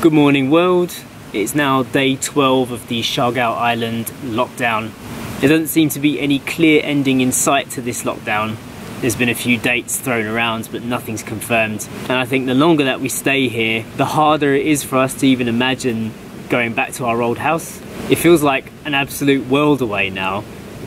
Good morning world. It's now day 12 of the Siargao Island lockdown. There doesn't seem to be any clear ending in sight to this lockdown. There's been a few dates thrown around, but nothing's confirmed. And I think the longer that we stay here, the harder it is for us to even imagine going back to our old house. It feels like an absolute world away now.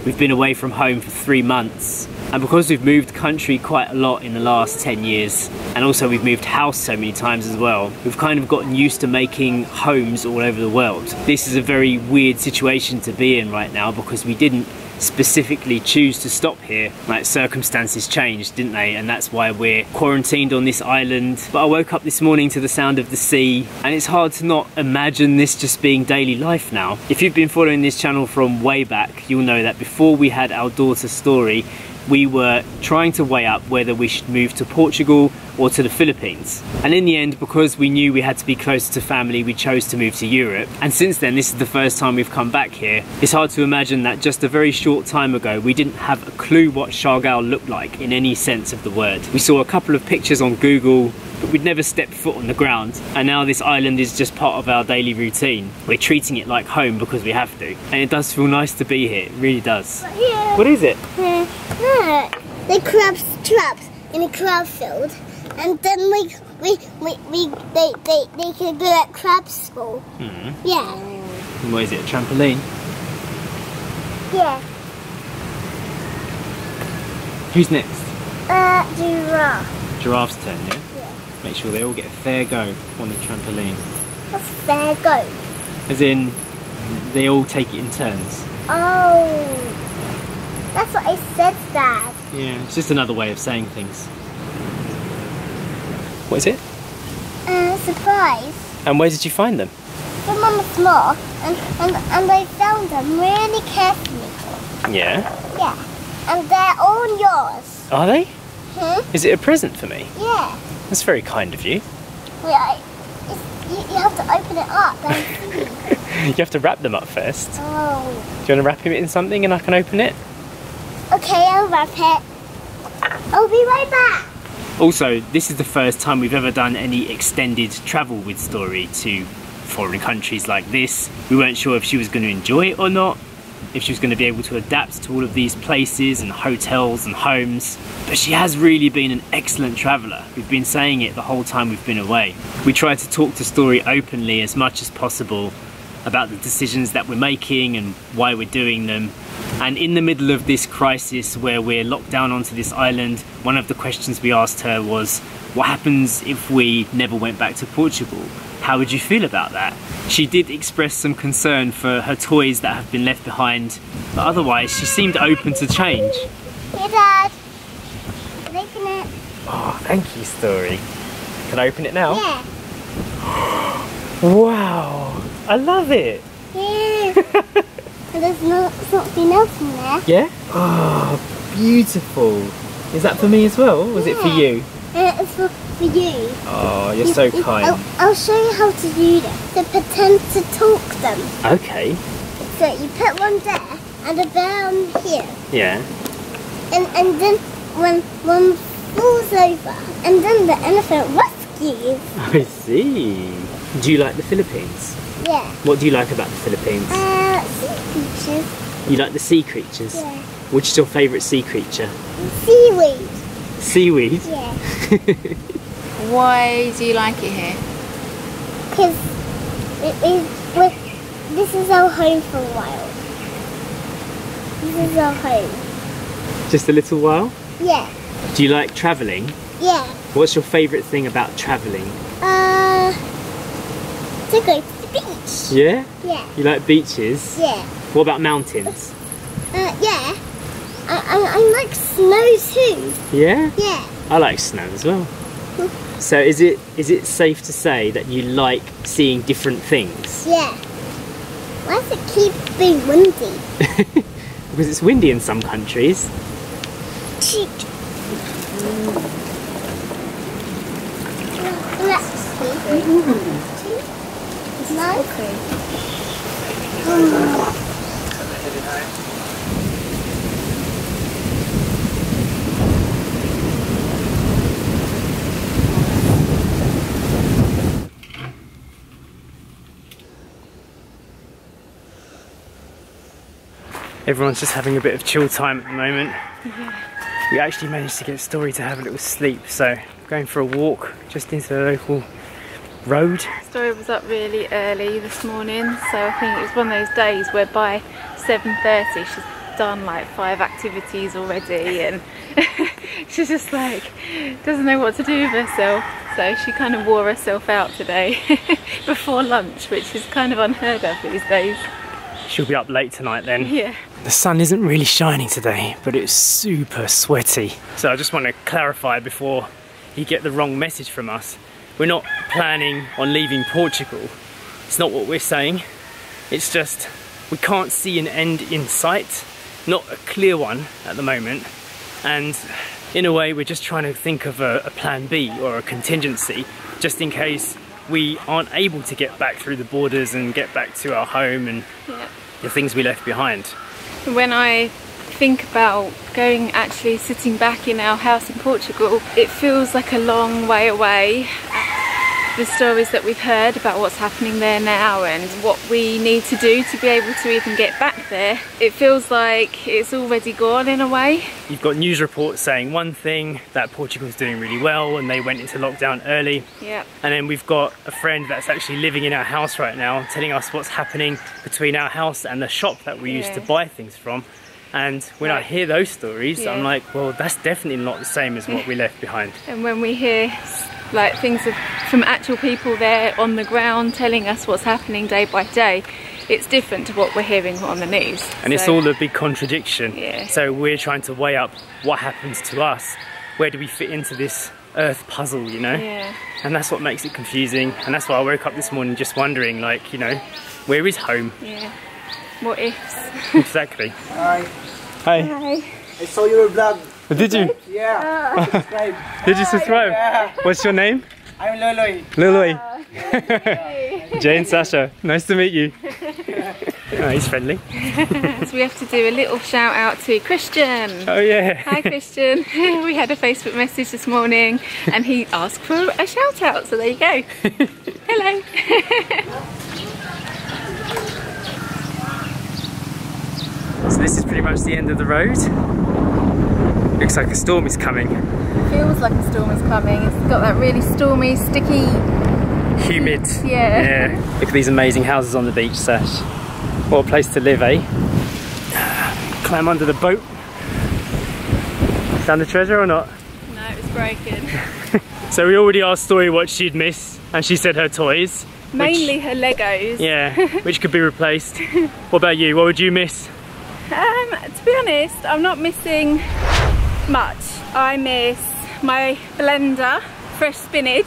We've been away from home for 3 months. And because we've moved country quite a lot in the last 10 years, and also we've moved house so many times as well, we've kind of gotten used to making homes all over the world. This is a very weird situation to be in right now because we didn't specifically choose to stop here. Like, circumstances changed, didn't they? And that's why we're quarantined on this island. But I woke up this morning to the sound of the sea, and it's hard to not imagine this just being daily life now. If you've been following this channel from way back, you'll know that before we had our daughter Story, we were trying to weigh up whether we should move to Portugal or to the Philippines. And in the end, because we knew we had to be closer to family, we chose to move to Europe. And since then, this is the first time we've come back here. It's hard to imagine that just a very short time ago, we didn't have a clue what Siargao looked like in any sense of the word. We saw a couple of pictures on Google, but we'd never stepped foot on the ground. And now this island is just part of our daily routine. We're treating it like home because we have to. And it does feel nice to be here, it really does. Yeah. What is it? Look, the crabs trapped in a crab field, and then they can go at crab school. Yeah. And what is it, a trampoline? Yeah. Who's next? Giraffe. Giraffe's turn, yeah? Yeah. Make sure they all get a fair go on the trampoline. What's fair go? As in, they all take it in turns. Oh. That's what I said, Dad. Yeah, it's just another way of saying things. What is it? Surprise. And where did you find them? From on the floor, and I found them really carefully. Yeah. Yeah. And they're all yours. Are they? Hmm? Is it a present for me? Yeah. That's very kind of you. Wait, you have to open it up, don't you? You have to wrap them up first. Oh. Do you want to wrap it in something and I can open it? Okay, I'll wrap it. I'll be right back. Also, this is the first time we've ever done any extended travel with Story to foreign countries like this. We weren't sure if she was going to enjoy it or not, if she was going to be able to adapt to all of these places and hotels and homes. But she has really been an excellent traveller. We've been saying it the whole time we've been away. We try to talk to Story openly as much as possible about the decisions that we're making and why we're doing them. And in the middle of this crisis where we're locked down onto this island, one of the questions we asked her was, what happens if we never went back to Portugal? How would you feel about that? She did express some concern for her toys that have been left behind, but otherwise she seemed open to change. Hey, Dad. Open it. Oh, thank you, Story. Can I open it now? Yeah. Wow, I love it. Yeah. And there's something else in there. Yeah? Oh, beautiful. Is that for me as well, or was it for you? It's for you. Oh, you're so kind. I'll show you how to do this. To pretend to talk them. Okay. So you put one there and a bear on here. Yeah. And then when one falls over, and then the elephant rescues. I see. Do you like the Philippines? Yeah. What do you like about the Philippines? Sea creatures. You like the sea creatures? Yeah. Which is your favourite sea creature? Seaweed. Seaweed? Yeah. Why do you like it here? Because this is our home for a while. This is our home. Just a little while? Yeah. Do you like travelling? Yeah. What's your favourite thing about travelling? To go to the beach. Yeah? Yeah. You like beaches? Yeah. What about mountains? Yeah. I like snow too. Yeah? Yeah. I like snow as well. So is it safe to say that you like seeing different things? Yeah. Why does it keep being windy? Because it's windy in some countries. Cheek. Let's see. No? Okay. Everyone's just having a bit of chill time at the moment. We actually managed to get Story to have a little sleep, so going for a walk just into the local road. Story was up really early this morning, so I think it was one of those days where by 7:30 she's done like 5 activities already, and she's just like doesn't know what to do with herself, so she kind of wore herself out today before lunch, which is kind of unheard of these days. She'll be up late tonight then. Yeah. The sun isn't really shining today, but it's super sweaty. So I just want to clarify before you get the wrong message from us. We're not planning on leaving Portugal. It's not what we're saying. It's just we can't see an end in sight, not a clear one at the moment. And in a way, we're just trying to think of a plan B or a contingency, just in case we aren't able to get back through the borders and get back to our home and the things we left behind. When I think about actually sitting back in our house in Portugal, it feels like a long way away. The stories that we've heard about what's happening there now and what we need to do to be able to even get back there, it feels like it's already gone in a way. You've got news reports saying one thing, that Portugal's doing really well and they went into lockdown early. Yeah. And then we've got a friend that's actually living in our house right now telling us what's happening between our house and the shop that we used to buy things from. And when I hear those stories, I'm like, well, that's definitely not the same as what we left behind. And when we hear like things from actual people there on the ground telling us what's happening day by day, it's different to what we're hearing on the news. And it's all a big contradiction. Yeah. So we're trying to weigh up what happens to us. Where do we fit into this earth puzzle, you know? Yeah. And that's what makes it confusing. And that's why I woke up this morning just wondering, like, you know, where is home? Yeah. What ifs? Exactly. Hi. Hi. Hi. I saw your vlog. Did you? Yeah. Subscribe. Did you subscribe? Yeah. What's your name? I'm Loloy. Loloy. Jay and Sasha. Nice to meet you. Oh, he's friendly. So we have to do a little shout out to Christian. Oh yeah. Hi Christian. We had a Facebook message this morning and he asked for a shout out, so there you go. Hello. So this is pretty much the end of the road. Looks like a storm is coming. Feels like a storm is coming. It's got that really stormy, sticky, humid. Yeah. Look at these amazing houses on the beach, Sash. What a place to live, eh? Climb under the boat. Found the treasure or not? No, it was broken. So we already asked Story what she'd miss, and she said her toys. Mainly her Legos. Yeah, which could be replaced. What about you? What would you miss? To be honest, I'm not missing much. I miss my blender, fresh spinach.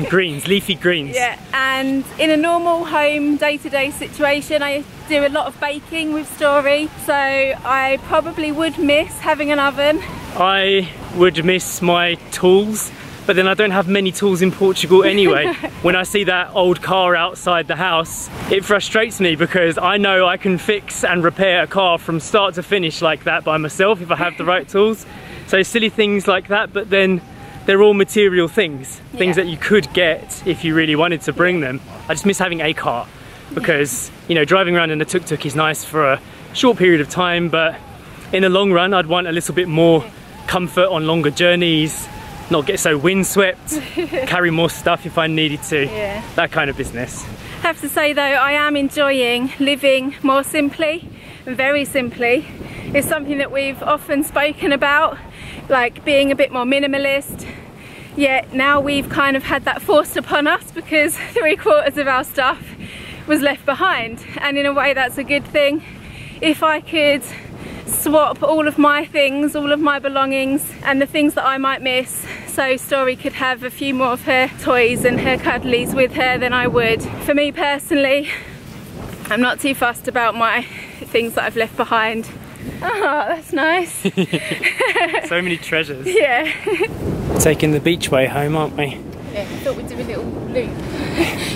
Greens, leafy greens. Yeah, and in a normal home day-to-day situation, I do a lot of baking with Story, so I probably would miss having an oven. I would miss my tools, but then I don't have many tools in Portugal anyway. When I see that old car outside the house, it frustrates me because I know I can fix and repair a car from start to finish like that by myself if I have the right tools. So silly things like that, but then they're all material things, things that you could get if you really wanted to bring them. I just miss having a car because, you know, driving around in a tuk-tuk is nice for a short period of time, but in the long run, I'd want a little bit more comfort on longer journeys, not get so windswept, carry more stuff if I needed to, that kind of business. I have to say though, I am enjoying living more simply, very simply. It's something that we've often spoken about, like being a bit more minimalist, yet now we've kind of had that forced upon us because 3/4 of our stuff was left behind, and in a way that's a good thing. If I could swap all of my things, all of my belongings and the things that I might miss, so Story could have a few more of her toys and her cuddlies with her, then I would. For me personally, I'm not too fussed about my things that I've left behind. Oh, that's nice. So many treasures. Yeah. Taking the beachway home, aren't we? Yeah, I thought we'd do a little loop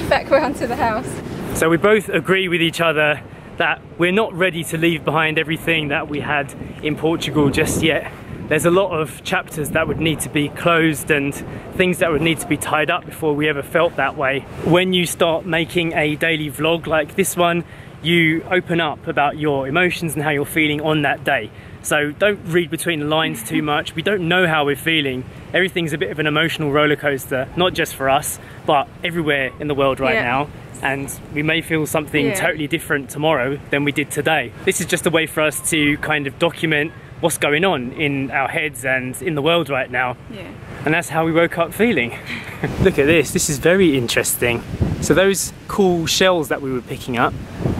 back round to the house. So we both agree with each other that we're not ready to leave behind everything that we had in Portugal just yet. There's a lot of chapters that would need to be closed and things that would need to be tied up before we ever felt that way. When you start making a daily vlog like this one, you open up about your emotions and how you're feeling on that day. So don't read between the lines too much. We don't know how we're feeling. Everything's a bit of an emotional roller coaster, not just for us, but everywhere in the world right now. And we may feel something totally different tomorrow than we did today. This is just a way for us to kind of document what's going on in our heads and in the world right now. And that's how we woke up feeling. Look at this, this is very interesting. So those cool shells that we were picking up,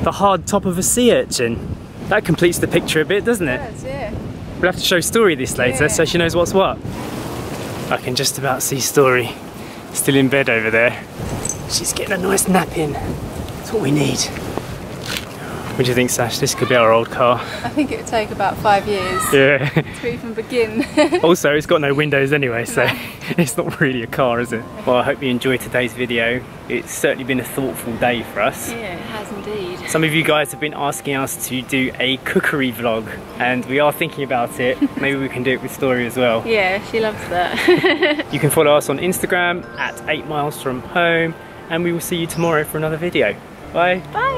the hard top of a sea urchin, that completes the picture a bit, doesn't it? Yeah. We'll have to show Story this later so she knows what's what. I can just about see Story, still in bed over there. She's getting a nice nap in. That's what we need. What do you think, Sash? This could be our old car. I think it would take about 5 years to even begin. Also, it's got no windows anyway, so it's not really a car, is it? Well, I hope you enjoyed today's video. It's certainly been a thoughtful day for us. Yeah, it has indeed. Some of you guys have been asking us to do a cookery vlog, and we are thinking about it. Maybe we can do it with Story as well. Yeah, she loves that. You can follow us on Instagram at 8 miles from home, and we will see you tomorrow for another video. Bye. Bye.